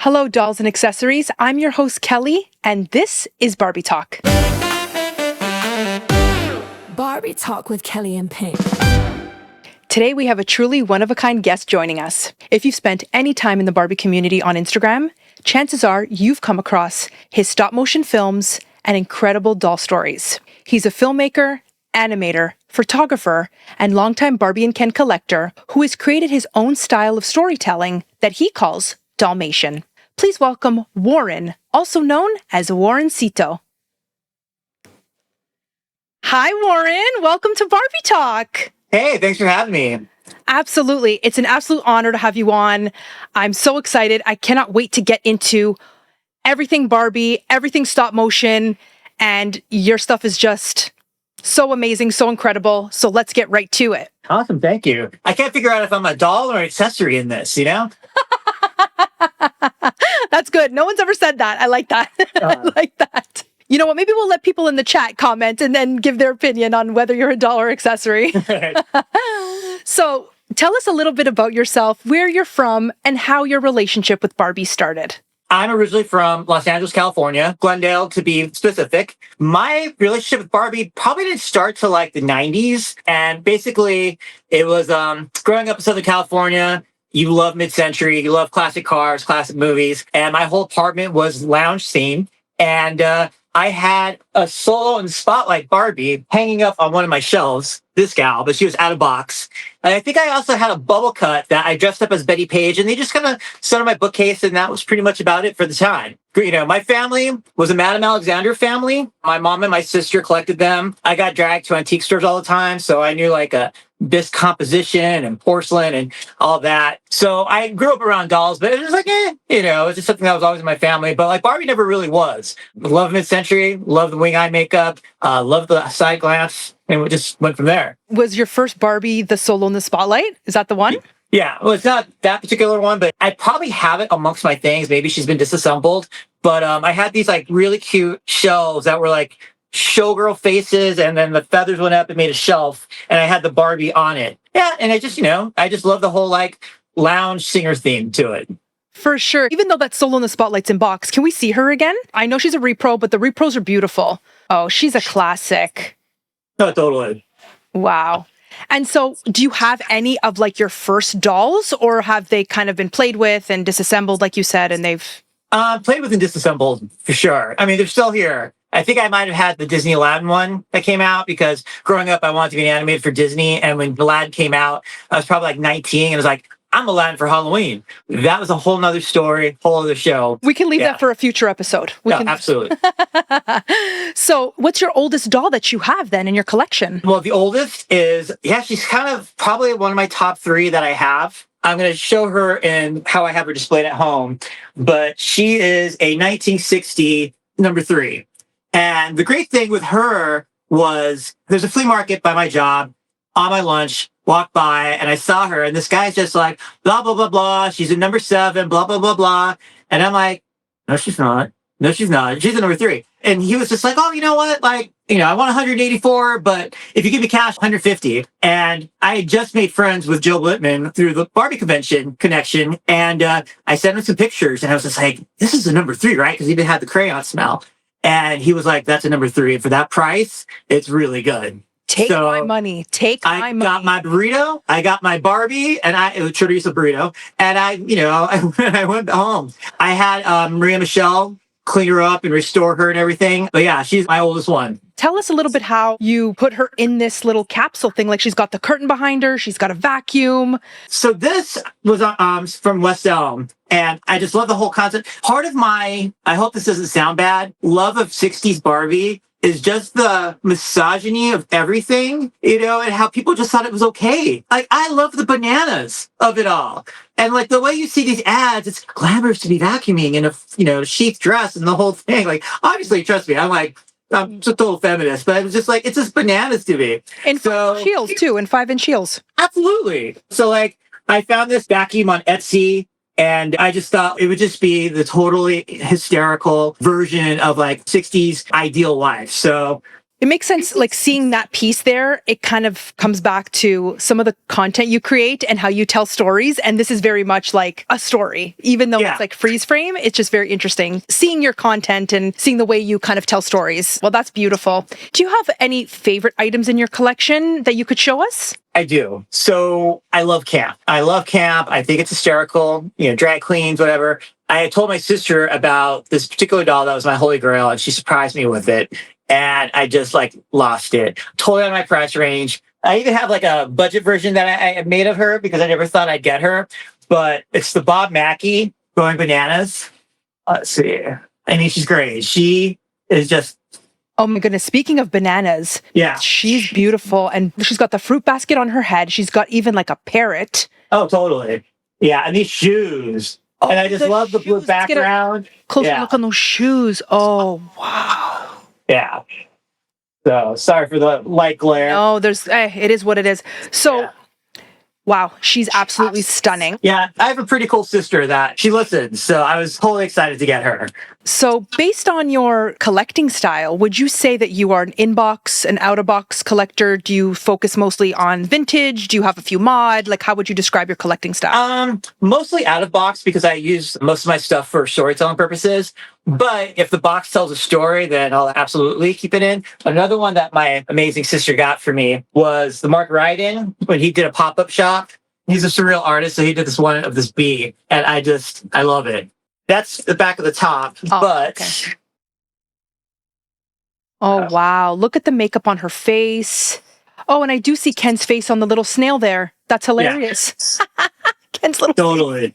Hello, dolls and accessories. I'm your host, Kelly, and this is Barbie Talk. Barbie Talk with Kelly and Pink. Today, we have a truly one-of-a-kind guest joining us. If you've spent any time in the Barbie community on Instagram, chances are you've come across his stop-motion films and incredible doll stories. He's a filmmaker, animator, photographer, and longtime Barbie and Ken collector who has created his own style of storytelling that he calls Dollmation. Please welcome Warren, also known as Warrencito. Hi, Warren. Welcome to Barbie Talk. Hey, thanks for having me. Absolutely. It's an absolute honor to have you on. I'm so excited. I cannot wait to get into everything Barbie, everything stop motion, and your stuff is just so amazing, so incredible. So let's get right to it. Awesome, thank you. I can't figure out if I'm a doll or an accessory in this, you know? That's good. No one's ever said that. I like that. I like that. You know what? Maybe we'll let people in the chat comment and then give their opinion on whether you're a doll or accessory. So tell us a little bit about yourself, where you're from, and how your relationship with Barbie started. I'm originally from Los Angeles, California, Glendale to be specific. My relationship with Barbie probably didn't start till like the 90s. And basically it was growing up in Southern California. You love mid-century, you love classic cars, classic movies. And my whole apartment was lounge themed. And I had a solo and spotlight Barbie hanging up on one of my shelves. This gal, but she was out of box. And I think I also had a bubble cut that I dressed up as Betty Page, and they just kind of sat on my bookcase, and that was pretty much about it for the time. You know, my family was a Madame Alexander family. My mom and my sister collected them. I got dragged to antique stores all the time, so I knew like bisque composition and porcelain and all that. So I grew up around dolls, but it was like, you know, it's just something that was always in my family. But like Barbie never really was. Love mid-century, love the wing eye makeup, love the side glance. And we just went from there. Was your first Barbie the solo in the spotlight? Is that the one? Yeah, well, it's not that particular one, but I probably have it amongst my things. Maybe she's been disassembled. But I had these like really cute shelves that were like showgirl faces, and then the feathers went up and made a shelf, and I had the Barbie on it. Yeah, and I just, I just love the whole like lounge singer theme to it. For sure. Even though that solo in the spotlight's in box, can we see her again? I know she's a repro, but the repros are beautiful. Oh, she's a classic. No, totally. Wow. And so do you have any of like your first dolls, or have they kind of been played with and disassembled, like you said, and they've... Played with and disassembled, for sure. I mean, they're still here. I think I might have had the Disney Aladdin one that came out because growing up, I wanted to be an animator for Disney. And when Aladdin came out, I was probably like 19 and I was like, I'm Aladdin for Halloween. That was a whole nother story, whole other show. We can leave that for a future episode. Absolutely. So what's your oldest doll that you have then in your collection? Well, the oldest is, she's kind of probably one of my top 3 that I have. I'm going to show her in how I have her displayed at home. But she is a 1960 number 3. And the great thing with her was there's a flea market by my job on my lunch. Walked by and I saw her, and this guy's just like, blah, blah, blah, blah. She's a number 7, blah, blah, blah, blah. And I'm like, no, she's not. No, she's not. She's a number 3. And he was just like, oh, you know what? Like, I want 184, but if you give me cash, 150. And I had just made friends with Joe Blitman through the Barbie convention connection. And I sent him some pictures, and I was just like, this is a number 3, right? Because he didn't have the crayon smell. And he was like, that's a number 3. And for that price, it's really good. Take my money. Take my money. I got my burrito. I got my Barbie, and it was chorizo burrito. And I went home. I had Maria Michelle clean her up and restore her and everything. But yeah, she's my oldest one. Tell us a little bit how you put her in this little capsule thing. Like she's got the curtain behind her. She's got a vacuum. So this was from West Elm. And I just love the whole concept. Part of my, I hope this doesn't sound bad, love of 60s Barbie is just the misogyny of everything, and how people just thought it was okay. Like, I love the bananas of it all. And like the way you see these ads, it's glamorous to be vacuuming in a, sheath dress and the whole thing. Like, obviously, trust me, I'm just a total feminist, but it was just like, it's just bananas to me. And so, 5-inch heels too, and 5-inch heels. Absolutely. So like, I found this vacuum on Etsy. And I just thought it would just be the totally hysterical version of like 60s ideal life. So It makes sense, like seeing that piece there, it kind of comes back to some of the content you create and how you tell stories. And this is very much like a story, even though it's like freeze frame, it's just very interesting seeing your content and seeing the way you kind of tell stories. Well, that's beautiful. Do you have any favorite items in your collection that you could show us? I do. So I love camp. I think it's hysterical, drag queens, whatever. I had told my sister about this particular doll that was my holy grail, and she surprised me with it. And I just lost it. Totally on my price range. I even have a budget version that I made of her because I never thought I'd get her. But it's the Bob Mackie going bananas. Let's see. I mean, she's great. She is just... Oh my goodness. Speaking of bananas, she's beautiful. And she's got the fruit basket on her head. She's got even a parrot. Oh, totally. Yeah. And these shoes. Oh, and I just love the blue background. Closer look on those shoes. Oh, wow. Yeah. So sorry for the light glare. No, it is what it is. So, wow, she's absolutely stunning. Yeah, I have a pretty cool sister that she listens, so I was totally excited to get her. So based on your collecting style, would you say that you are an in-box, an out-of-box collector? Do you focus mostly on vintage? Do you have a few mod? How would you describe your collecting style? Mostly out-of-box because I use most of my stuff for storytelling purposes. But if the box tells a story, then I'll absolutely keep it in. Another one that my amazing sister got for me was the Mark Ryden when he did a pop-up shop. He's a surreal artist, so he did this one of this bee, and I love it. That's the back of the top, but... Okay. Oh, wow. Look at the makeup on her face. Oh, and I do see Ken's face on the little snail there. That's hilarious. Yeah. Ken's little Totally.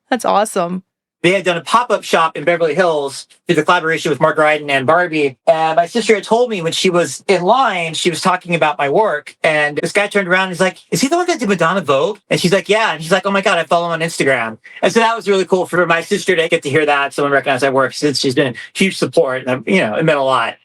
That's awesome. They had done a pop-up shop in Beverly Hills through the collaboration with Mark Ryden and Barbie. And my sister had told me when she was in line, she was talking about my work. And this guy turned around and he's like, is he the one that did Madonna Vogue? And she's like, yeah. And she's like, oh my God, I follow him on Instagram. And so that was really cool for my sister to get to hear that. Someone recognized my work since she's been a huge support. And, it meant a lot.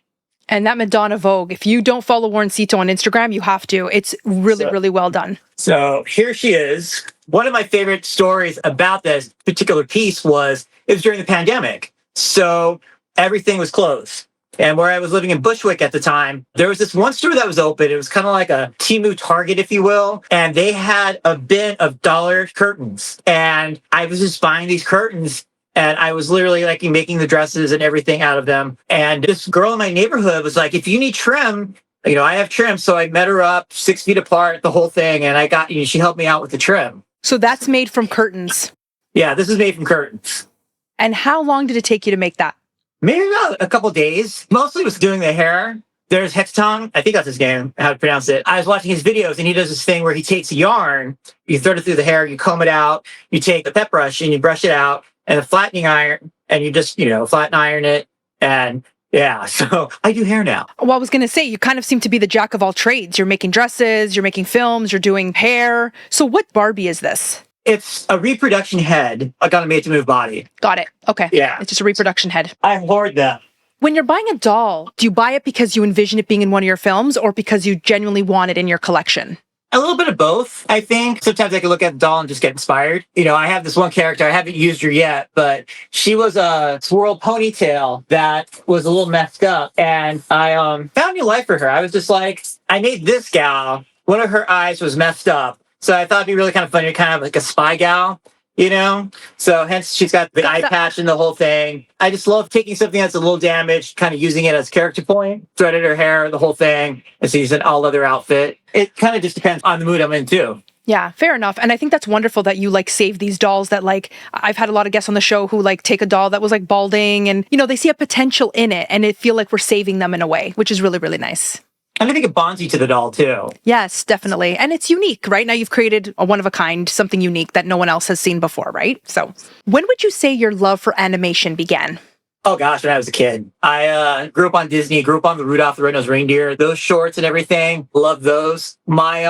And that Madonna Vogue, if you don't follow Warrencito on Instagram, you have to. It's really, really well done. So here she is. One of my favorite stories about this particular piece was it was during the pandemic. So everything was closed. And where I was living in Bushwick at the time, there was this one store that was open. It was kind of like a Temu Target, if you will. And they had a bin of dollar curtains. And I was just buying these curtains. And I was literally making the dresses and everything out of them. And this girl in my neighborhood was like, if you need trim, I have trim. So I met her up 6 feet apart, the whole thing. And she helped me out with the trim. So that's made from curtains. Yeah, this is made from curtains. And how long did it take you to make that? Maybe about a couple days. Mostly was doing the hair. There's Hectong, I think that's his name, how to pronounce it. I was watching his videos and he does this thing where he takes a yarn, you thread it through the hair, you comb it out, you take the pet brush and you brush it out and a flattening iron and you just, flatten iron it. And yeah, so I do hair now. Well, I was going to say, you kind of seem to be the jack of all trades. You're making dresses, you're making films, you're doing hair. So what Barbie is this? It's a reproduction head, on a made-to-move body. Got it. Okay. Yeah. It's just a reproduction head. I hoard them. When you're buying a doll, do you buy it because you envision it being in one of your films or because you genuinely want it in your collection? A little bit of both, I think. Sometimes I can look at the doll and just get inspired. I have this one character, I haven't used her yet, but she was a swirl ponytail that was a little messed up. And I found new life for her. I was just like, I made this gal, one of her eyes was messed up. So I thought it'd be really kind of funny, kind of like a spy gal, So hence she's got the eye patch and the whole thing. I just love taking something that's a little damaged, kind of using it as character point, threaded her hair, the whole thing. And so she's an all leather outfit. It kind of just depends on the mood I'm in too. Yeah, fair enough. And I think that's wonderful that you save these dolls that I've had a lot of guests on the show who take a doll that was balding and, they see a potential in it and it feel like we're saving them in a way, which is really, really nice. And I think it bonds you to the doll, too. Yes, definitely. And it's unique, right? Now you've created a one-of-a-kind, something unique that no one else has seen before, right? So when would you say your love for animation began? Oh, gosh, when I was a kid. I grew up on Disney, grew up on the Rudolph the Red-Nosed Reindeer, those shorts and everything. Love those. My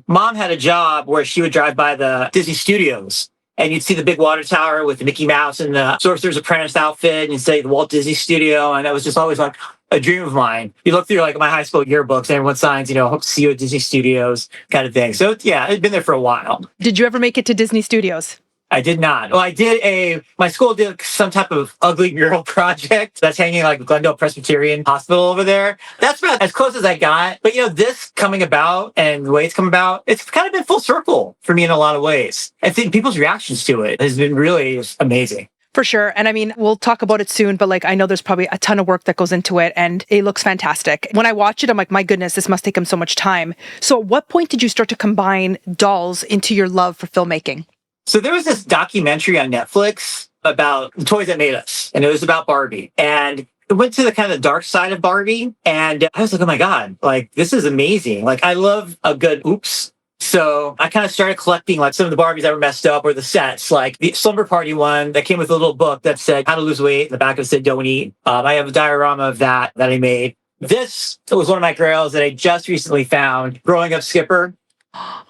mom had a job where she would drive by the Disney studios. And you'd see the big water tower with the Mickey Mouse and the Sorcerer's Apprentice outfit, and you'd say the Walt Disney Studio, and that was just always a dream of mine. You look through my high school yearbooks, and everyone signs, hope to see you at Disney Studios kind of thing. So yeah, it'd been there for a while. Did you ever make it to Disney Studios? I did not. Well, my school did some type of ugly mural project that's hanging like Glendale Presbyterian Hospital over there. That's about as close as I got. But, this coming about and the way it's come about, it's kind of been full circle for me in a lot of ways. I think people's reactions to it has been really amazing. For sure. And I mean, we'll talk about it soon, but I know there's probably a ton of work that goes into it and it looks fantastic. When I watch it, I'm like, my goodness, this must take him so much time. So at what point did you start to combine dolls into your love for filmmaking? So there was this documentary on Netflix about the toys that made us, and it was about Barbie. And it went to the kind of dark side of Barbie. And I was like, oh my God, this is amazing. I love a good oops. So I kind of started collecting some of the Barbies that were messed up or the sets, like the Slumber Party one that came with a little book that said how to lose weight. The back of it said don't eat. I have a diorama of that I made. This was one of my grails that I just recently found, Growing Up Skipper.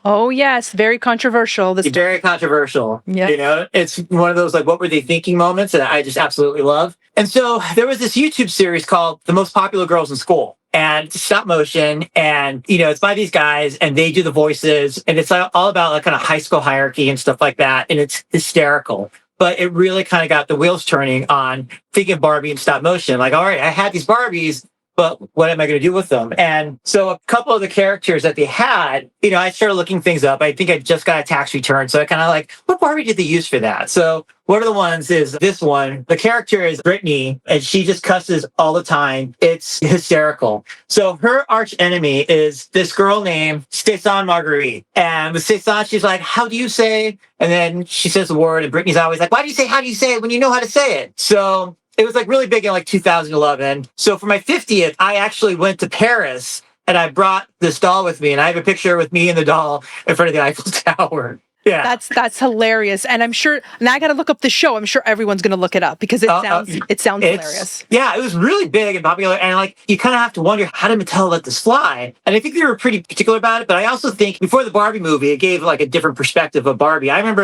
Oh, yes. Very controversial. Very controversial. Yeah. It's one of those what were they thinking moments that I just absolutely love. And so there was this YouTube series called The Most Popular Girls in School. And it's stop motion, and it's by these guys, and they do the voices, and it's all about kind of high school hierarchy and stuff like that, and it's hysterical. But it really kind of got the wheels turning on thinking of Barbie and stop motion. All right, I had these Barbies, but what am I going to do with them? And so a couple of the characters that they had, I started looking things up. I think I just got a tax return. So I kind of what Barbie did they use for that? So one of the ones is this one. The character is Brittany, and she just cusses all the time. It's hysterical. So her arch enemy is this girl named Stéphane Marguerite. And with Stéphane, she's like, how do you say? And then she says the word, and Brittany's always like, why do you say, how do you say it when you know how to say it? So it was really big in 2011. So for my 50th, I actually went to Paris and I brought this doll with me, and I have a picture with me and the doll in front of the Eiffel Tower. Yeah. That's hilarious. And I'm sure now I got to look up the show. I'm sure everyone's going to look it up because it sounds hilarious. Yeah, it was really big and popular. And you kind of have to wonder, how did Mattel let this fly? And I think they were pretty particular about it. But I also think before the Barbie movie, it gave a different perspective of Barbie. I remember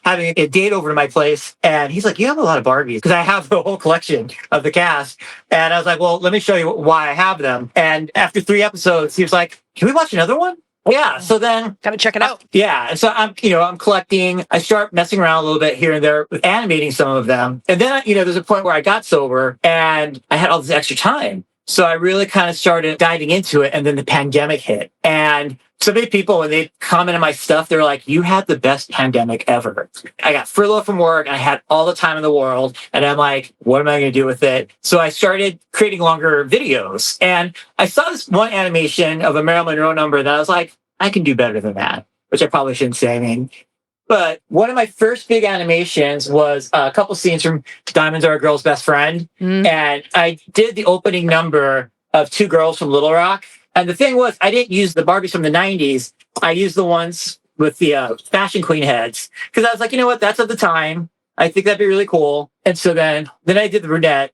having a date over to my place, and he's like, you have a lot of Barbies, because I have the whole collection of the cast. And I was like, well, let me show you why I have them. And after 3 episodes, he was like, can we watch another one? Yeah, so then gotta check it out. Yeah, so I'm collecting. I start messing around a little bit here and there with animating some of them, and then there's a point where I got sober and I had all this extra time, so I really kind of started diving into it. And then the pandemic hit, and so many people, when they comment on my stuff, they're like, "You had the best pandemic ever." I got furloughed from work, and I had all the time in the world, and I'm like, "What am I going to do with it?" So I started creating longer videos, and I saw this one animation of a Marilyn Monroe number that I was like, I can do better than that, which I probably shouldn't say. But one of my first big animations was a couple scenes from Diamonds Are a Girl's Best Friend. And I did the opening number of 2 girls from Little Rock. And the thing was, I didn't use the Barbies from the 90s. I used the ones with the fashion queen heads. Because I was like, you know what? That's of the time. I think that'd be really cool. And so then I did the brunette.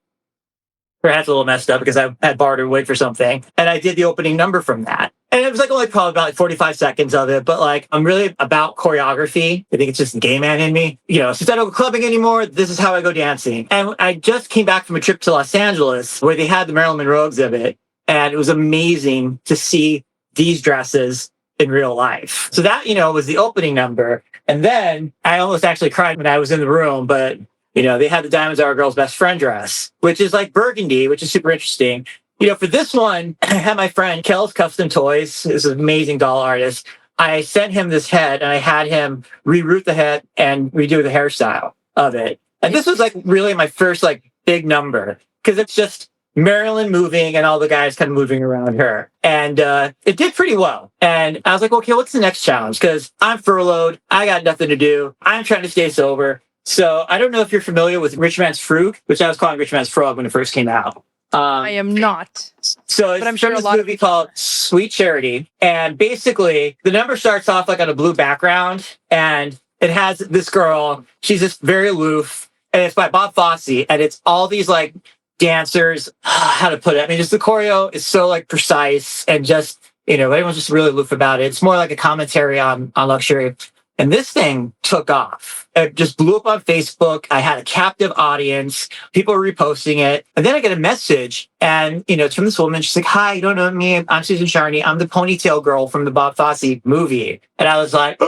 Her head's a little messed up because I had borrowed her wig for something. And I did the opening number from that. And it was only probably about 45 seconds of it. But I'm really about choreography. I think it's just the gay man in me. Since I don't go clubbing anymore, this is how I go dancing. And I just came back from a trip to Los Angeles where they had the Marilyn Monroe exhibit. And it was amazing to see these dresses in real life. So that, was the opening number. And then I almost actually cried when I was in the room, but they had the Diamonds Are a Girl's Best Friend dress, which is burgundy, which is super interesting. For this one, I had my friend Kel's Custom Toys. This is an amazing doll artist. I sent him this head, and I had him reroute the head and redo the hairstyle of it. And this was really my first big number, because it's just Marilyn moving and all the guys kind of moving around her. And it did pretty well. And I was like, okay, what's the next challenge? Because I'm furloughed. I got nothing to do. I'm trying to stay sober. So I don't know if you're familiar with Rich Man's Frug, which I was calling Rich Man's Frog when it first came out. I am not. So it's from this movie called Sweet Charity. And basically, the number starts off on a blue background. And it has this girl. She's just very aloof. And it's by Bob Fosse. And it's all these dancers. How to put it? I mean, just the choreo is so precise. And just, everyone's just really aloof about it. It's more like a commentary on luxury. And this thing took off. It just blew up on Facebook. I had a captive audience. People were reposting it. And then I get a message, and, it's from this woman. She's like, hi, you don't know me. I'm Susan Charney. I'm the ponytail girl from the Bob Fosse movie. And I was like,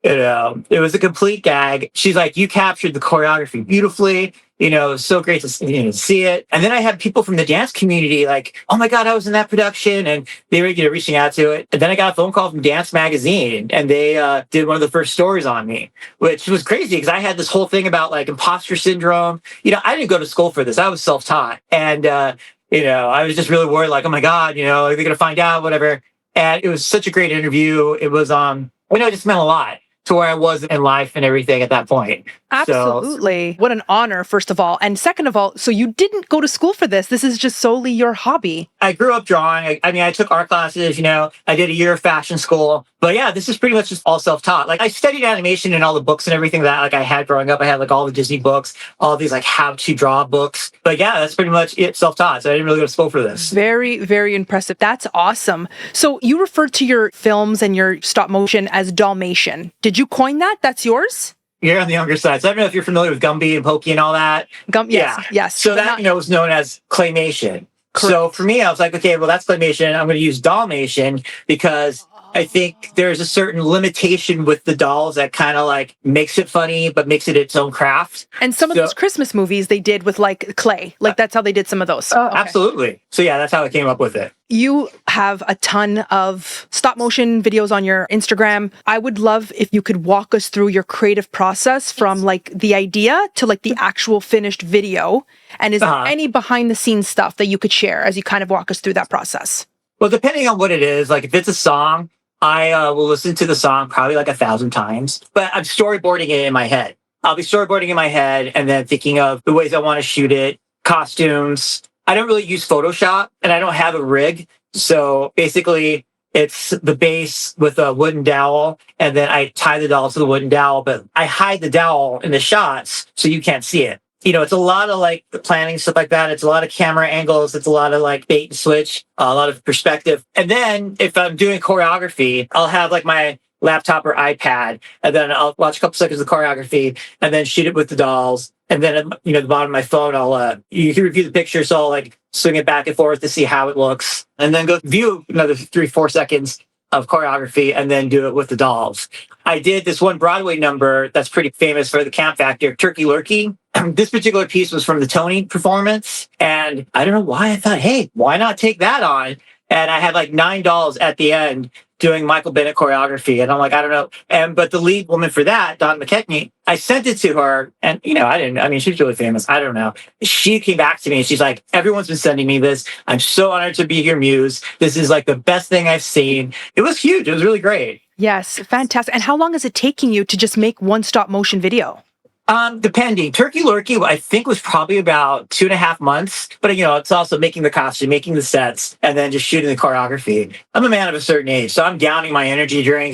It was a complete gag. She's like, you captured the choreography beautifully. It was so great to see it. And then I had people from the dance community like, oh my God, I was in that production. And they were reaching out to it. And then I got a phone call from Dance Magazine and they did one of the first stories on me, which was crazy because I had this whole thing about like imposter syndrome. I didn't go to school for this. I was self-taught. And, I was just really worried like, oh my God, are they going to find out, whatever. And it was such a great interview. It was, it just meant a lot to where I was in life and everything at that point. Absolutely. What an honor, first of all. And second of all, so you didn't go to school for this. This is just solely your hobby. I grew up drawing. I took art classes, I did a year of fashion school. But yeah, this is pretty much just all self-taught. Like I studied animation and all the books and everything that like I had growing up. I had like all the Disney books, all these like how to draw books. But yeah, that's pretty much it, self-taught. So I didn't really go to school for this. Very, very impressive. That's awesome. So you referred to your films and your stop motion as Dollmation. Did you coin that? That's yours? You're on the younger side. So I don't know if you're familiar with Gumby and Pokey and all that. Yes. So that, was known as claymation. Correct. So for me, I was like, okay, well, that's claymation. I'm going to use Dollmation because I think there's a certain limitation with the dolls that kind of like makes it funny, but makes it its own craft. And some of those Christmas movies they did with like clay. Like that's how they did some of those. Okay. Absolutely. So yeah, that's how I came up with it. You have a ton of stop motion videos on your Instagram. I would love if you could walk us through your creative process from like the idea to like the actual finished video. And is there any behind the scenes stuff that you could share as you kind of walk us through that process? Well, depending on what it is, like if it's a song, I will listen to the song probably like 1,000 times, but I'm storyboarding it in my head. I'll be storyboarding in my head and then thinking of the ways I want to shoot it, costumes. I don't really use Photoshop and I don't have a rig. So basically it's the base with a wooden dowel and then I tie the dowel to the wooden dowel, but I hide the dowel in the shots so you can't see it. It's a lot of like the planning, stuff like that. It's a lot of camera angles. It's a lot of like bait and switch, a lot of perspective. And then if I'm doing choreography, I'll have like my laptop or iPad, and then I'll watch a couple seconds of choreography and then shoot it with the dolls. And then, at, the bottom of my phone, you can review the picture. So I'll like swing it back and forth to see how it looks and then go view another 3-4 seconds of choreography and then do it with the dolls. I did this one Broadway number that's pretty famous for the camp factor, Turkey Lurkey. This particular piece was from the Tony performance. And I don't know why I thought, hey, why not take that on? And I had like 9 dolls at the end doing Michael Bennett choreography. And I'm like, I don't know. But the lead woman for that, Don McKechnie, I sent it to her. And, she's really famous. I don't know. She came back to me and she's like, everyone's been sending me this. I'm so honored to be your muse. This is like the best thing I've seen. It was huge. It was really great. Yes, fantastic. And how long is it taking you to just make one stop motion video? Depending. Turkey Lurkey, I think, was probably about 2.5 months. But, it's also making the costume, making the sets, and then just shooting the choreography. I'm a man of a certain age, so I'm downing my energy during,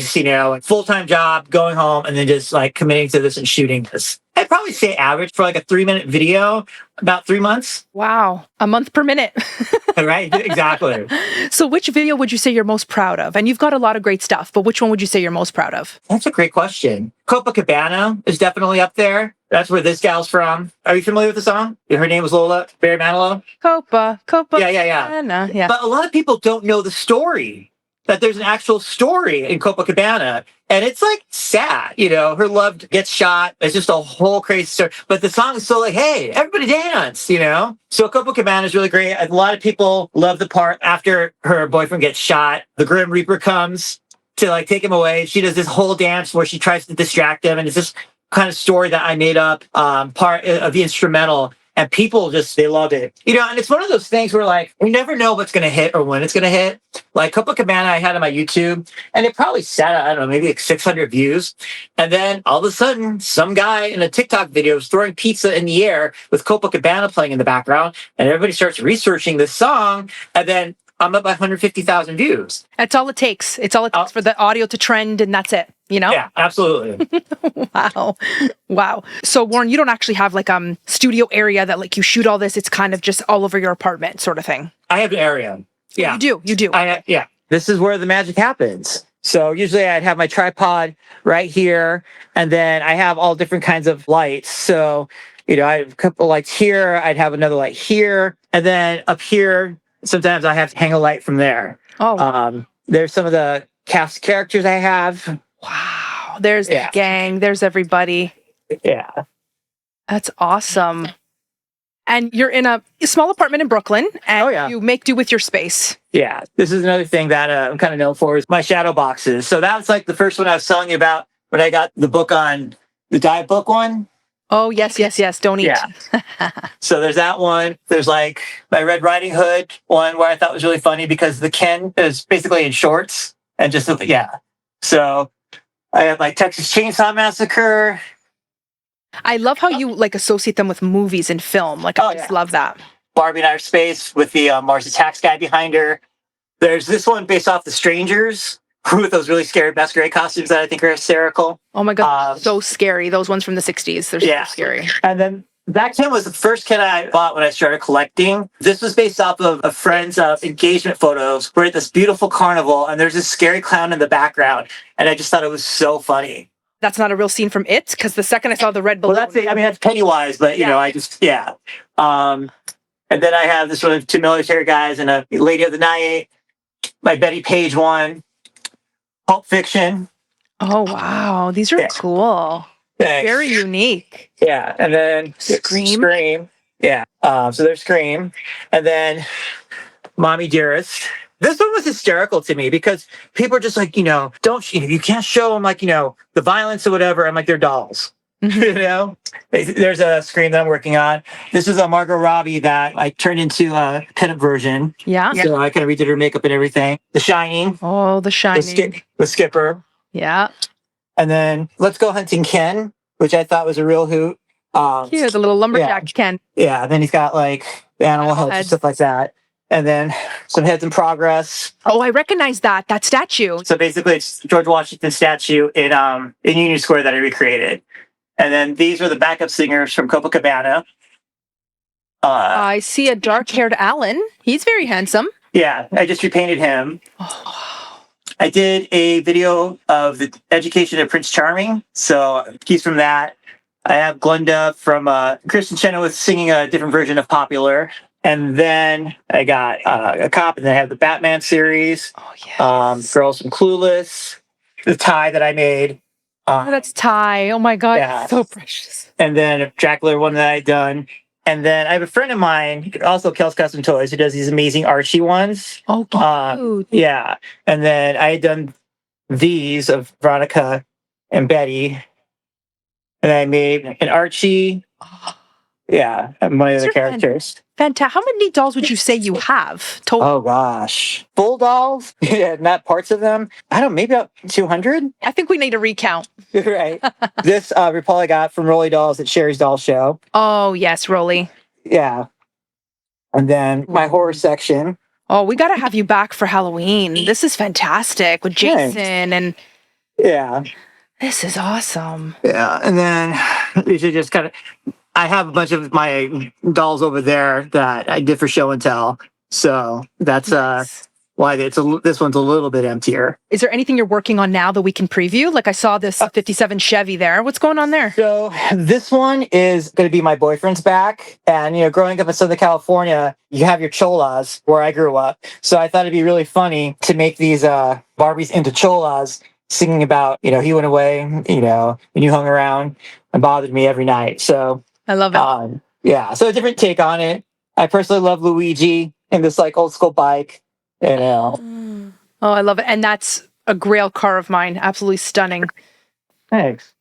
full-time job, going home, and then just, committing to this and shooting this. I'd probably say average for, a 3-minute video, about 3 months. Wow. A month per minute. Right? Exactly. So which video would you say you're most proud of? And you've got a lot of great stuff, but which one would you say you're most proud of? That's a great question. Copacabana is definitely up there. That's where this gal's from. Are you familiar with the song? Her name was Lola, Barry Manilow. Copa. Yeah. But a lot of people don't know the story, that there's an actual story in Copacabana. And it's sad, her love gets shot. It's just a whole crazy story. But the song is so hey, everybody dance, So Copacabana is really great. A lot of people love the part after her boyfriend gets shot. The Grim Reaper comes to take him away. She does this whole dance where she tries to distract him. And it's this kind of story that I made up, part of the instrumental. And people they loved it. And it's one of those things where we never know what's going to hit or when it's going to hit. Like Copacabana I had on my YouTube and it probably sat at, I don't know, maybe 600 views. And then all of a sudden, some guy in a TikTok video is throwing pizza in the air with Copacabana playing in the background. And everybody starts researching this song. And then I'm up by 150,000 views. That's all it takes. It's all it takes for the audio to trend and that's it. Yeah, absolutely. Wow. So Warren, you don't actually have studio area that you shoot all this. It's kind of just all over your apartment sort of thing. I have an area. Yeah. You do. Yeah. This is where the magic happens. So usually I'd have my tripod right here and then I have all different kinds of lights. So, I have a couple lights here. I'd have another light here. And then up here, sometimes I have to hang a light from there. Oh. There's some of the cast characters I have. Wow. there's the gang. There's everybody. Yeah. That's awesome. And you're in a small apartment in Brooklyn, and you make do with your space. Yeah. This is another thing that I'm kind of known for is my shadow boxes. So that was like the first one I was telling you about when I got the book on the diet book one. Oh, yes. Don't eat. Yeah. So there's that one. There's like my Red Riding Hood one where I thought was really funny because the Ken is basically in shorts and just, So I have like Texas Chainsaw Massacre. I love how you like associate them with movies and film. Like, I just love that. Barbie in Outer Space with the Mars Attacks guy behind her. There's this one based off The Strangers with those really scary masquerade costumes that I think are hysterical. Oh my God, so scary. Those ones from the 60s. They're so scary. And then that Ken was the first Ken I bought when I started collecting. This was based off of a friend's engagement photos. We're at this beautiful carnival, and there's this scary clown in the background. And I just thought it was so funny. That's not a real scene from It, because the second I saw the red balloon. Well, that's Pennywise, but, and then I have this one of two military guys and a Lady of the Night, my Betty Page one, Pulp Fiction. Oh, wow. These are cool. Thanks. Very unique. Yeah. And then Scream. Yeah. So there's Scream. And then Mommy Dearest. This one was hysterical to me because people are just like, you can't show them like, the violence or whatever. I'm like, they're dolls. There's a Scream that I'm working on. This is a Margot Robbie that I turned into a pinup version. Yeah. So I kind of redid her makeup and everything. The Shining. Oh, The Shining. With Skipper. Yeah. And then Let's Go Hunting Ken, which I thought was a real hoot. Cute, the little lumberjack Ken. Yeah. And then he's got like animal heads and stuff like that. And then some Heads in Progress. Oh, I recognize that statue. So basically, it's George Washington statue in Union Square that I recreated. And then these are the backup singers from Copacabana. I see a dark-haired Alan. He's very handsome. Yeah, I just repainted him. Oh. I did a video of the education of Prince Charming. So he's from that. I have Glenda from Kristen Chenoweth singing a different version of Popular. And then I got a cop, and then I have the Batman series. Oh, yes. Girls from Clueless. The tie that I made. That's Ty. Oh my God, so precious. And then a Dracula one that I'd done. And then I have a friend of mine, also Kel's Custom Toys, who does these amazing Archie ones. Oh, cute. Yeah. And then I had done these of Veronica and Betty. And I made an Archie. Yeah, and one of the characters. Fantastic. How many dolls would you say you have total? Oh, gosh. Full dolls? Yeah, not parts of them. I don't know, maybe about 200? I think we need a recount. Right. This RuPaul I got from Rolly Dolls at Sherry's Doll Show. Oh, yes, Rolly. Yeah. And then my horror section. Oh, we got to have you back for Halloween. This is fantastic with Jason and... Yeah. This is awesome. Yeah, and then these are just kind of... I have a bunch of my dolls over there that I did for show and tell. So that's why this one's a little bit emptier. Is there anything you're working on now that we can preview? Like I saw this 57 Chevy there. What's going on there? So this one is going to be my boyfriend's back. And, growing up in Southern California, you have your cholas where I grew up. So I thought it'd be really funny to make these Barbies into cholas singing about, he went away, and you hung around and bothered me every night. So I love it. Yeah, so a different take on it. I personally love Luigi and this like old school bike. Oh, I love it. And that's a grail car of mine. Absolutely stunning. Thanks.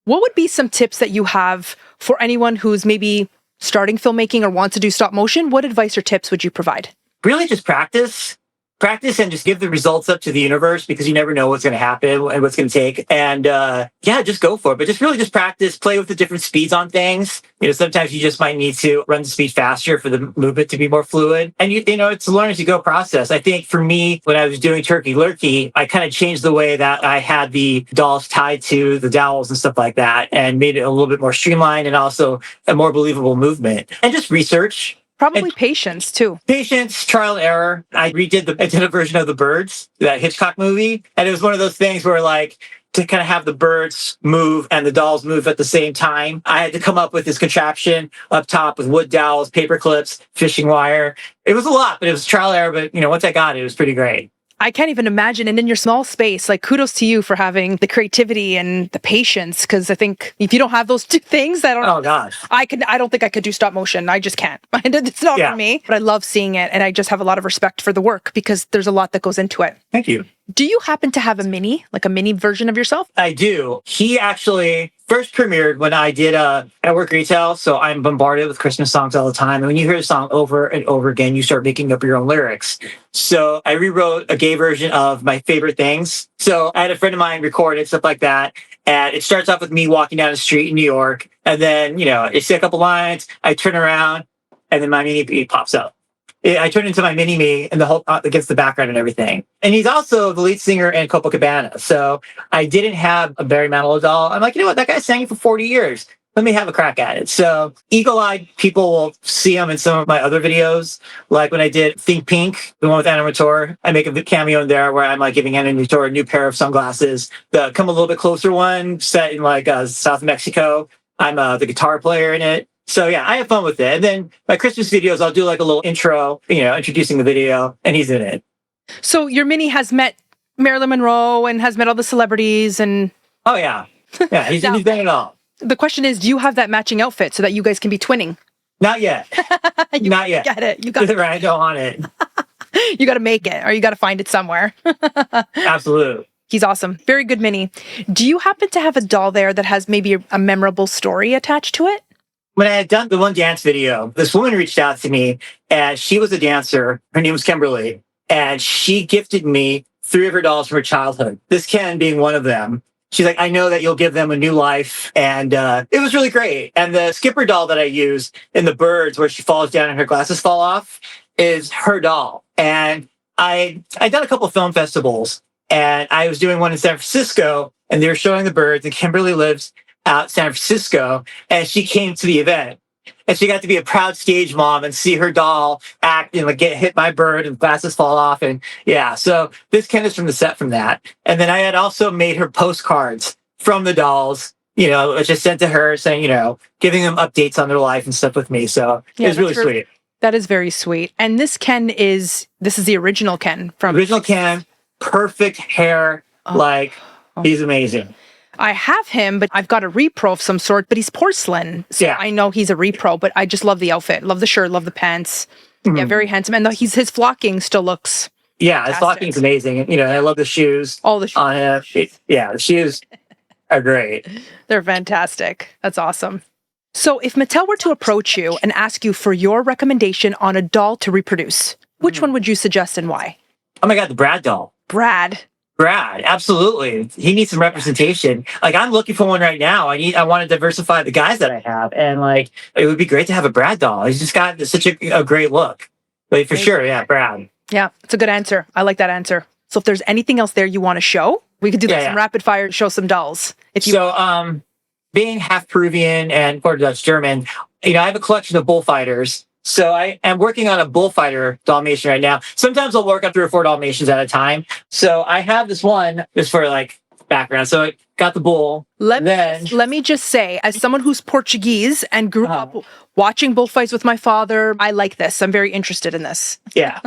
What would be some tips that you have for anyone who's maybe starting filmmaking or wants to do stop motion? What advice or tips would you provide? Really just practice. Practice and just give the results up to the universe because you never know what's going to happen and what's going to take. And just go for it. But just practice, play with the different speeds on things. Sometimes you just might need to run the speed faster for the movement to be more fluid. And it's a learn as you go process. I think for me, when I was doing Turkey Lurkey, I kind of changed the way that I had the dolls tied to the dowels and stuff like that and made it a little bit more streamlined and also a more believable movement. And just research. Probably patience, too. Patience, trial and error. I did a version of The Birds, that Hitchcock movie. And it was one of those things where, to kind of have the birds move and the dolls move at the same time, I had to come up with this contraption up top with wood dowels, paper clips, fishing wire. It was a lot, but it was trial and error. But, once I got it, it was pretty great. I can't even imagine. And in your small space, like kudos to you for having the creativity and the patience. Because I think if you don't have those two things, Oh gosh. I don't think I could do stop motion. I just can't. It's not for me. But I love seeing it. And I just have a lot of respect for the work because there's a lot that goes into it. Thank you. Do you happen to have a mini version of yourself? I do. He actually first premiered when I did I work retail, so I'm bombarded with Christmas songs all the time. And when you hear a song over and over again, you start making up your own lyrics. So I rewrote a gay version of My Favorite Things. So I had a friend of mine record it, stuff like that. And it starts off with me walking down the street in New York. And then, I say a couple lines, I turn around, and then my mini me pops up. I turned into my mini-me and the whole against the background and everything. And he's also the lead singer in Copacabana. So I didn't have a Barry Manilow doll. I'm like, you know what? That guy sang it for 40 years. Let me have a crack at it. So eagle-eyed people will see him in some of my other videos. Like when I did Think Pink, the one with Animator, I make a cameo in there where I'm like giving Animator a new pair of sunglasses. The Come a Little Bit Closer one set in like South Mexico. I'm the guitar player in it. So yeah, I have fun with it. And then my Christmas videos, I'll do like a little intro, introducing the video, and he's in it. So your mini has met Marilyn Monroe and has met all the celebrities and... Oh yeah. Yeah, he's done it all. The question is, do you have that matching outfit so that you guys can be twinning? Not yet. Not yet. Get it. You got it. Right, I don't want it. You got to make it or you got to find it somewhere. Absolutely. He's awesome. Very good mini. Do you happen to have a doll there that has maybe a memorable story attached to it? When I had done the one dance video, this woman reached out to me and she was a dancer. Her name was Kimberly. And she gifted me 3 of her dolls from her childhood. This Ken being one of them. She's like, I know that you'll give them a new life. And it was really great. And the Skipper doll that I used in the birds where she falls down and her glasses fall off is her doll. And I done a couple of film festivals and I was doing one in San Francisco and they were showing the birds and Kimberly lives out San Francisco, and she came to the event. And she got to be a proud stage mom and see her doll act and get hit by a bird and glasses fall off. And yeah, so this Ken is from the set from that. And then I had also made her postcards from the dolls, which I sent to her saying, giving them updates on their life and stuff with me. So it was really sweet. That is very sweet. And this Ken this is the original Ken from... Original Ken, perfect hair, he's amazing. I have him, but I've got a repro of some sort, but he's porcelain. So yeah. I know he's a repro, but I just love the outfit. Love the shirt, love the pants. Mm-hmm. Yeah, very handsome. And his flocking still looks fantastic. His flocking is amazing. I love the shoes. All the shoes. On him. The shoes are great. They're fantastic. That's awesome. So if Mattel were to approach you and ask you for your recommendation on a doll to reproduce, which one would you suggest and why? Oh my God, the Brad doll. Brad, absolutely. He needs some representation. Like I'm looking for one right now. I want to diversify the guys that I have. And it would be great to have a Brad doll. He's just got such a great look. But for sure, yeah, Brad. Yeah, it's a good answer. I like that answer. So if there's anything else there you want to show, we could do some rapid fire, show some dolls. Being half Peruvian and quarter Dutch German, I have a collection of bullfighters. So I am working on a bullfighter Dollmation right now. Sometimes I'll work on 3 or 4 Dollmations at a time. So I have this one just for background. So I got the bull. Let me just say, as someone who's Portuguese and grew up watching bullfights with my father, I like this. I'm very interested in this. Yeah.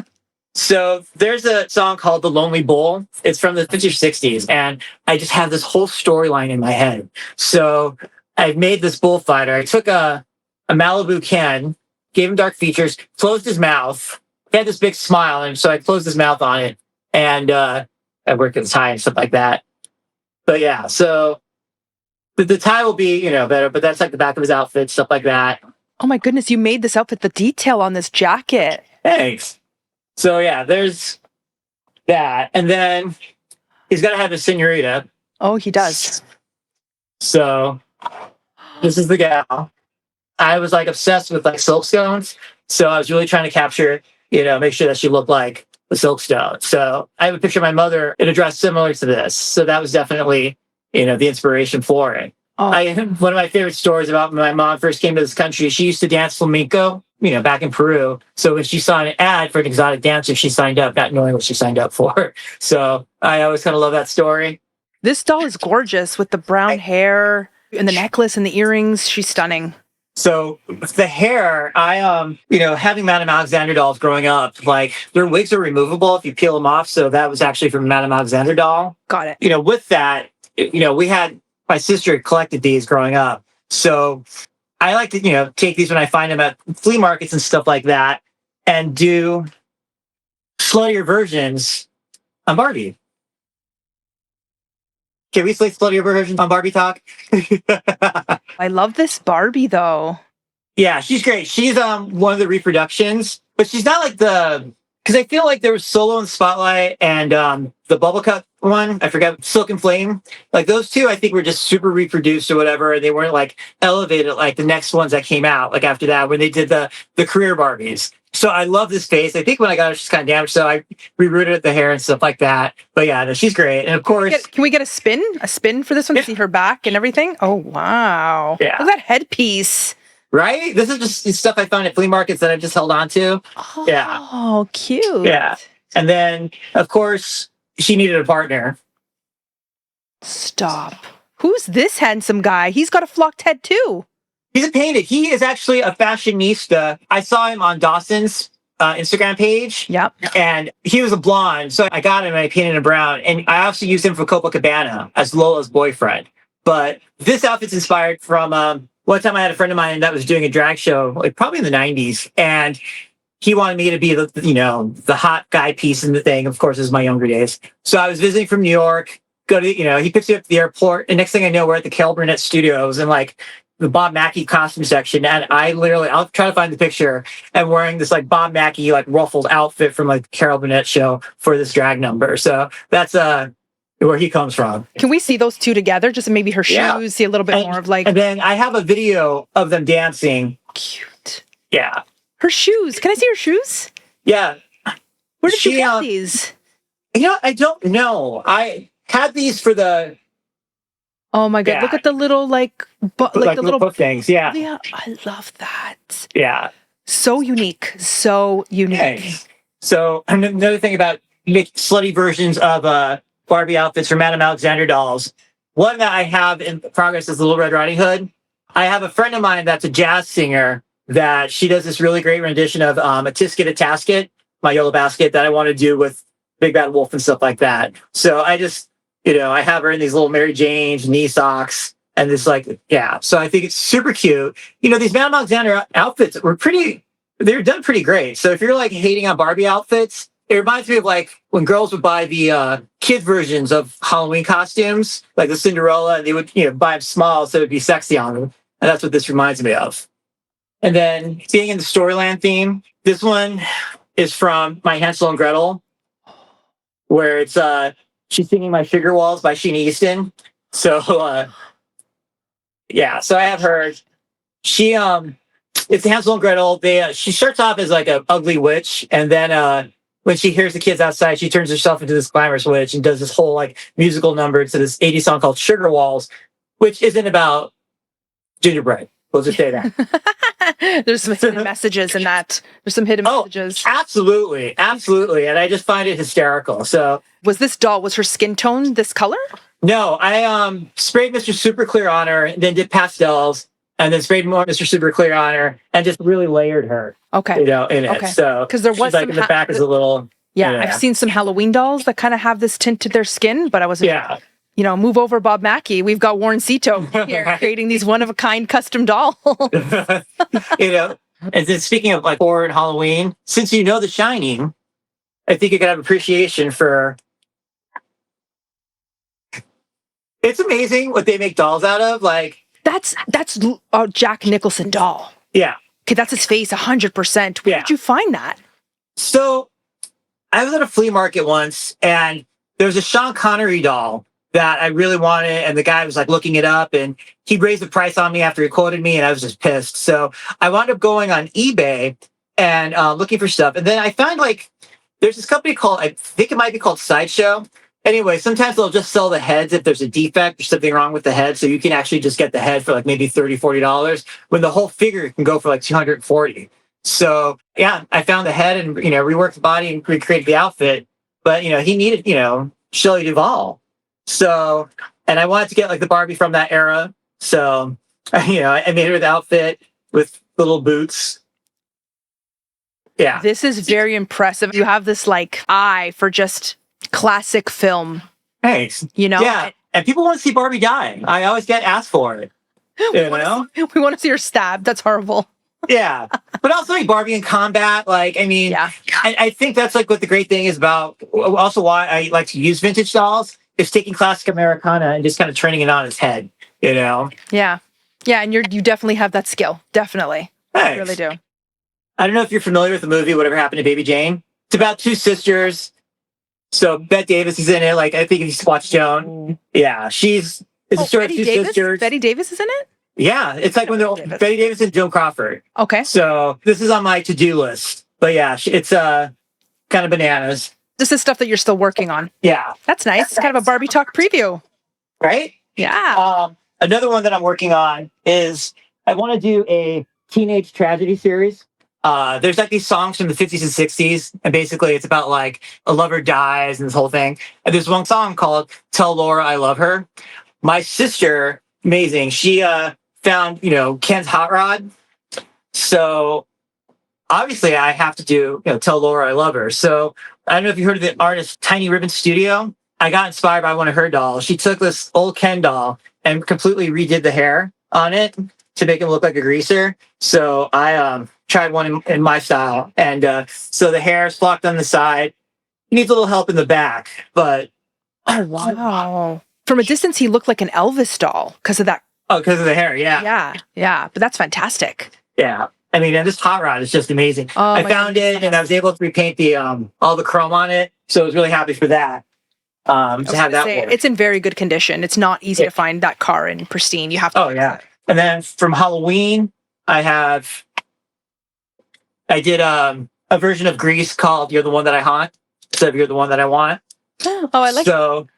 So there's a song called The Lonely Bull. It's from the 50s or 60s. And I just have this whole storyline in my head. So I made this bullfighter. I took a Malibu Ken, gave him dark features, closed his mouth. He had this big smile, and so I closed his mouth on it. And I work at the tie and stuff like that. But yeah, so the tie will be, better, but that's the back of his outfit, stuff like that. Oh my goodness, you made this outfit, the detail on this jacket. Thanks. So yeah, there's that. And then he's got to have a senorita. Oh, he does. So this is the gal. I was obsessed with silkstones. So I was really trying to capture, make sure that she looked like a silkstone. So I have a picture of my mother in a dress similar to this. So that was definitely, the inspiration for it. Oh. One of my favorite stories about when my mom first came to this country, she used to dance flamenco, back in Peru. So when she saw an ad for an exotic dancer, she signed up, not knowing what she signed up for. So I always kind of love that story. This doll is gorgeous with the brown hair and the necklace and the earrings. She's stunning. So the hair, having Madame Alexander dolls growing up, like their wigs are removable if you peel them off. So that was actually from Madame Alexander doll. Got it. With that, we had my sister collected these growing up. So I like to, take these when I find them at flea markets and stuff like that and do sluttier versions on Barbie. Can we say sluttier versions on Barbie Talk? I love this Barbie though. Yeah, she's great. She's one of the reproductions, but she's not like because I feel like there was Solo in the Spotlight and the Bubble Cut one, I forgot, Silk and Flame. Like those two, I think were just super reproduced or whatever. They weren't like elevated like the next ones that came out like after that when they did the career Barbies. So I love this face. I think when I got her, she's kind of damaged, so I rerouted the hair and stuff like that. But yeah, no, she's great. And of course, can we get a spin? A spin for this one? Yeah. See her back and everything? Oh, wow. Yeah. Look at that headpiece. Right? This is just stuff I found at flea markets that I've just held on to. Oh, Yeah. Cute. Yeah. And then, of course, she needed a partner. Stop. Who's this handsome guy? He's got a flocked head too. He's a painted. He is actually a fashionista. I saw him on Dawson's Instagram page. Yep. And he was a blonde. So I got him and I painted him brown. And I also used him for Copacabana as Lola's boyfriend. But this outfit's inspired from one time I had a friend of mine that was doing a drag show, like probably in the 90s. And he wanted me to be the hot guy piece in the thing. Of course, this is my younger days. So I was visiting from New York, he picks me up at the airport. And next thing I know, we're at the Carol Burnett Studios and like the Bob Mackie costume section. And I'll try to find the picture and wearing this like Bob Mackie, like ruffled outfit from like the Carol Burnett show for this drag number. So that's where he comes from. Can we see those two together? Just maybe her shoes, Yeah. see a little bit more of like. And then I have a video of them dancing. Cute. Yeah. Her shoes. Can I see her shoes? Yeah. Where did you get these? I don't know. I had these for the. Oh my God. Yeah. Look at the little like the little book things. Yeah. Yeah. I love that. Yeah. So unique. So unique. Okay. So another thing about slutty versions of Barbie outfits for Madame Alexander dolls. One that I have in progress is the Little Red Riding Hood. I have a friend of mine that's a jazz singer that she does this really great rendition of a Tisket a Tasket, My Yellow Basket, that I want to do with Big Bad Wolf and stuff like that. So I just, I have her in these little Mary Janes, knee socks, and this so I think it's super cute. These Madame Alexander outfits they're done pretty great. So if you're like hating on Barbie outfits, it reminds me of like when girls would buy the kid versions of Halloween costumes, like the Cinderella, and they would, buy them small so it would be sexy on them. And that's what this reminds me of. And then being in the Storyland theme, this one is from My Hansel and Gretel, where it's she's singing My Sugar Walls by Sheena Easton. So so I have her. She it's Hansel and Gretel. She starts off as like an ugly witch, and then when she hears the kids outside, she turns herself into this glamorous witch and does this whole like musical number to this 80s song called Sugar Walls, which isn't about gingerbread. We'll just say that. There's some hidden messages in that. There's some hidden messages. Absolutely. Absolutely. And I just find it hysterical. So was her skin tone this color? No, I sprayed Mr. Super Clear on her, and then did pastels, and then sprayed more Mr. Super Clear on her, and just really layered her. Okay. In it. Okay. So because there was like in the back is a little. Yeah, I've seen some Halloween dolls that kind of have this tint to their skin, but I wasn't. Yeah. Move over Bob Mackie. We've got Warrencito here creating these one-of-a-kind custom dolls. And then speaking of like horror and Halloween, since you know The Shining, I think you could have appreciation for. It's amazing what they make dolls out of. Like that's a Jack Nicholson doll. Yeah. Okay, that's his face, 100%. Where did you find that? So I was at a flea market once, and there was a Sean Connery doll that I really wanted, and the guy was like looking it up, and he raised the price on me after he quoted me, and I was just pissed. So I wound up going on eBay and looking for stuff, and then I found like there's this company called, I think it might be called Sideshow. Anyway, sometimes they'll just sell the heads if there's a defect or something wrong with the head, so you can actually just get the head for like maybe $30-$40 when the whole figure can go for like $240. So yeah, I found the head and reworked the body and recreated the outfit, but he needed Shelley Duvall. So, and I wanted to get like the Barbie from that era. So, I made her the outfit. with little boots. Yeah. This is very impressive. You have this like eye for just classic film, Thanks. you know? Yeah. And people want to see Barbie die. I always get asked for it. You know? We want to see her stabbed. That's horrible. Yeah. But also like Barbie in combat. Like, I mean, Yeah. I think that's like what the great thing is about. Also, why I like to use vintage dolls is taking classic Americana and just kind of turning it on its head, you know? Yeah. Yeah. And you definitely have that skill. Definitely. Thanks. You really do. I don't know if you're familiar with the movie Whatever Happened to Baby Jane. It's about two sisters. So Bette Davis is in it. Like, I think if you watch Joan, yeah, it's a story of two sisters. Bette Davis is in it? Yeah, it's like when Bette Davis and Joan Crawford. Okay. So this is on my to-do list. But yeah, it's kind of bananas. This is stuff that you're still working on. Yeah. That's nice. It's kind of a Barbie Talk preview. Right? Yeah. Another one that I'm working on is I want to do a teenage tragedy series. There's like these songs from the 50s and 60s, and basically it's about like a lover dies and this whole thing. And there's one song called Tell Laura I Love Her. My sister, amazing, she found, Ken's hot rod. So obviously I have to do, Tell Laura I Love Her. So I don't know if you heard of the artist Tiny Ribbon Studio. I got inspired by one of her dolls. She took this old Ken doll and completely redid the hair on it to make him look like a greaser. So I tried one in my style. And so the hair is flocked on the side. He needs a little help in the back, but... Oh, wow. From a distance, he looked like an Elvis doll because of that. Oh, because of the hair, yeah. Yeah, yeah. But that's fantastic. Yeah. I mean, and this hot rod is just amazing. Oh, I found it, and I was able to repaint the all the chrome on it. So I was really happy for that. To have that work. It's in very good condition. It's not easy to find that car in pristine. You have to. Oh, yeah. And then from Halloween, I did a version of Grease called You're the One That I Haunt instead of You're the One That I Want. Oh, I like So,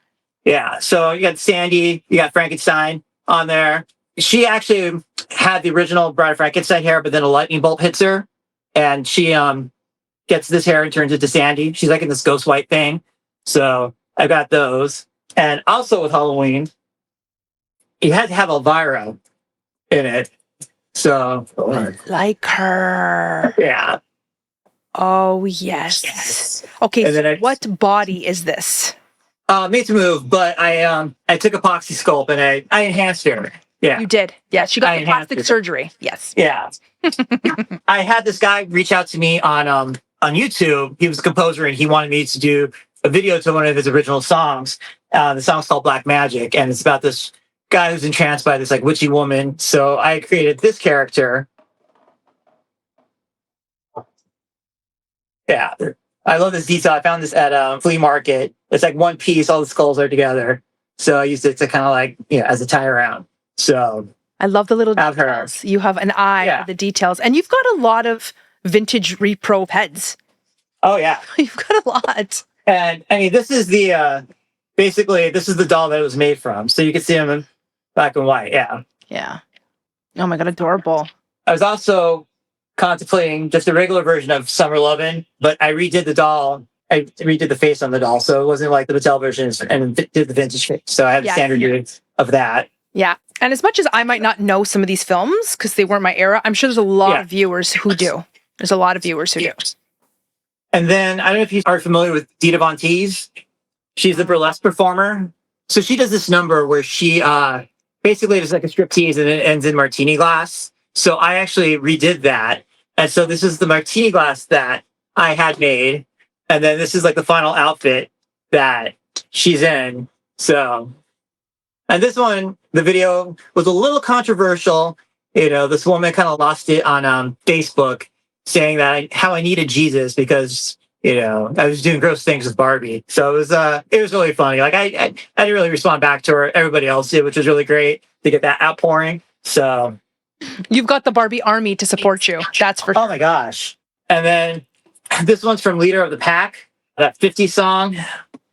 yeah. So you got Sandy, you got Frankenstein on there. She actually had the original Bride of Frankenstein hair, but then a lightning bolt hits her. And she gets this hair and turns into Sandy. She's like in this ghost white thing. So I got those. And also with Halloween, you had to have Elvira in it. So like her. yeah. Oh yes. Okay. And So then what body is this? Made to move, but I took epoxy sculpt and I enhanced her. Yeah. You did. Yeah. She got the enhanced plastic it. surgery. Yes. Yeah. I had this guy reach out to me on YouTube. He was a composer and he wanted me to do a video to one of his original songs. The song's called Black Magic, and it's about this guy who's entranced by this like witchy woman. So I created this character. Yeah. I love this detail. I found this at a flea market. It's like one piece, all the skulls are together. So I used it to kind of like, as a tie around. So I love the little have her. details. You have an eye for the details, and you've got a lot of vintage repro heads. Oh yeah. You've got a lot. And I mean, this is basically this is the doll that it was made from. So you can see him in black and white. Yeah. Yeah. Oh my God, adorable. I was also contemplating just a regular version of Summer Lovin', but I redid the doll. I redid the face on the doll, so it wasn't like the Mattel version and did the vintage face. So I had the standard unit of that. Yeah. And as much as I might not know some of these films because they weren't my era, I'm sure there's a lot of viewers who do. There's a lot of viewers who do. And then I don't know if you are familiar with Dita Von Teese. She's the burlesque performer. So she does this number where she basically does like a striptease and it ends in martini glass. So I actually redid that. And so this is the martini glass that I had made. And then this is like the final outfit that she's in. So, and this one, the video was a little controversial. This woman kind of lost it on Facebook saying that how I needed Jesus because, I was doing gross things with Barbie. So it was really funny. Like I didn't really respond back to her. Everybody else did, which was really great to get that outpouring. So you've got the Barbie army to support you. That's for sure. Oh my gosh. And then this one's from Leader of the Pack, that 50 song.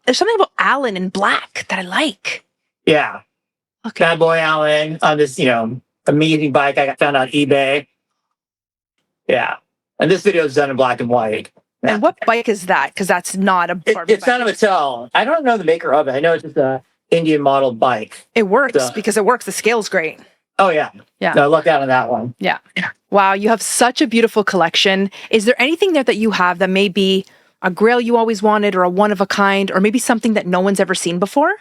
There's something about Alan in black that I like. Yeah. Okay. Bad boy Alan on this, amazing bike I found on eBay. Yeah. And this video is done in black and white. And what bike is that? Because that's not a Barbie It's not a Mattel. I don't know the maker of it. I know it's just a Indian model bike. It works because it works. The scale's great. Oh, yeah. Yeah. No, look out on that one. Yeah. Wow, you have such a beautiful collection. Is there anything there that you have that may be a grail you always wanted or a one of a kind or maybe something that no one's ever seen before?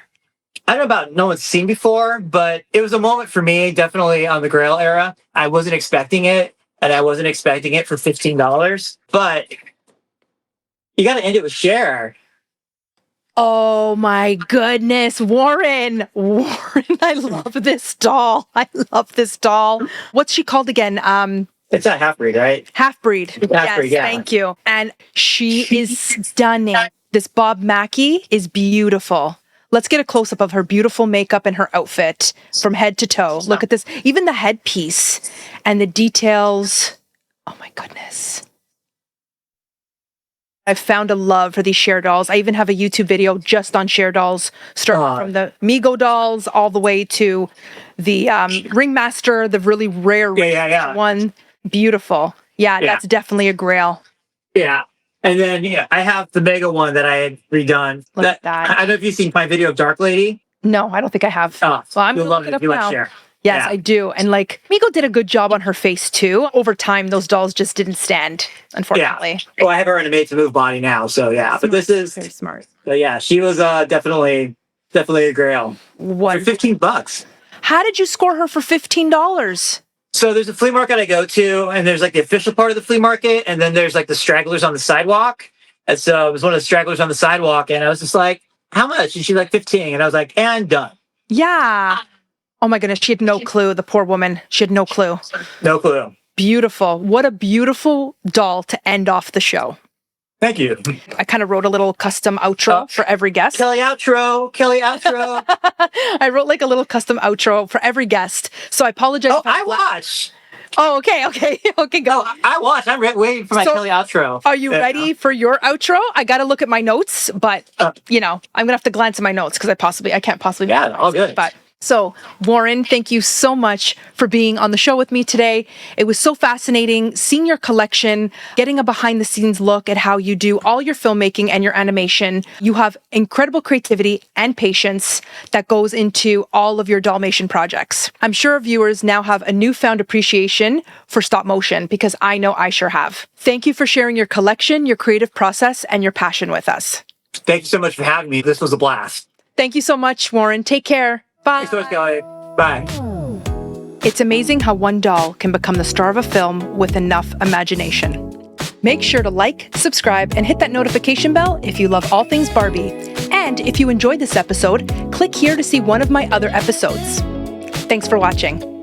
I don't know about no one's seen before, but it was a moment for me, definitely on the Grail era. I wasn't expecting it, and I wasn't expecting it for $15. But you got to end it with share. Oh my goodness, Warren, I love this doll. I love this doll. What's she called again? It's a half-breed, right? Half-breed. Half-breed, Yes, yeah. thank you. And she is stunning. This Bob Mackie is beautiful. Let's get a close-up of her beautiful makeup and her outfit from head to toe. Look at this. Even the headpiece and the details. Oh my goodness. I've found a love for these Cher dolls. I even have a YouTube video just on Cher dolls, starting from the Mego dolls all the way to the Ringmaster, the really rare one. Beautiful. Yeah, that's definitely a grail. Yeah. And then, I have the Mega one that I had redone. Look at that. I don't know if you've seen my video of Dark Lady. No, I don't think I have. Oh, well, I'm you'll love looking it up if you now. like Cher. Yes, I do. And like, Mego did a good job on her face too. Over time, those dolls just didn't stand, unfortunately. Yeah. Well, I have her in a made-to-move body now, so yeah. But this is very smart. But yeah, she was definitely a grail. What? For $15. How did you score her for $15? So there's a flea market I go to, and there's like the official part of the flea market, and then there's like the stragglers on the sidewalk. And so I was one of the stragglers on the sidewalk, and I was just like, how much? And she's like 15. And I was like, and done. Yeah. Oh my goodness, she had no clue, the poor woman. She had no clue. No clue. Beautiful. What a beautiful doll to end off the show. Thank you. I kind of wrote a little custom outro for every guest. Kelly outro. I wrote like a little custom outro for every guest. So I apologize. Oh, I watch. Oh, okay, go. Oh, I watch. I'm waiting for my Kelly outro. Are you ready for your outro? I got to look at my notes, but I'm going to have to glance at my notes because I can't possibly. Yeah, all good. But so, Warren, thank you so much for being on the show with me today. It was so fascinating seeing your collection, getting a behind the scenes look at how you do all your filmmaking and your animation. You have incredible creativity and patience that goes into all of your Dollmation projects. I'm sure viewers now have a newfound appreciation for stop motion because I know I sure have. Thank you for sharing your collection, your creative process, and your passion with us. Thank you so much for having me. This was a blast. Thank you so much, Warren. Take care. Bye. Thanks so much, Kelly. Bye. It's amazing how one doll can become the star of a film with enough imagination. Make sure to like, subscribe, and hit that notification bell if you love all things Barbie. And if you enjoyed this episode, click here to see one of my other episodes. Thanks for watching.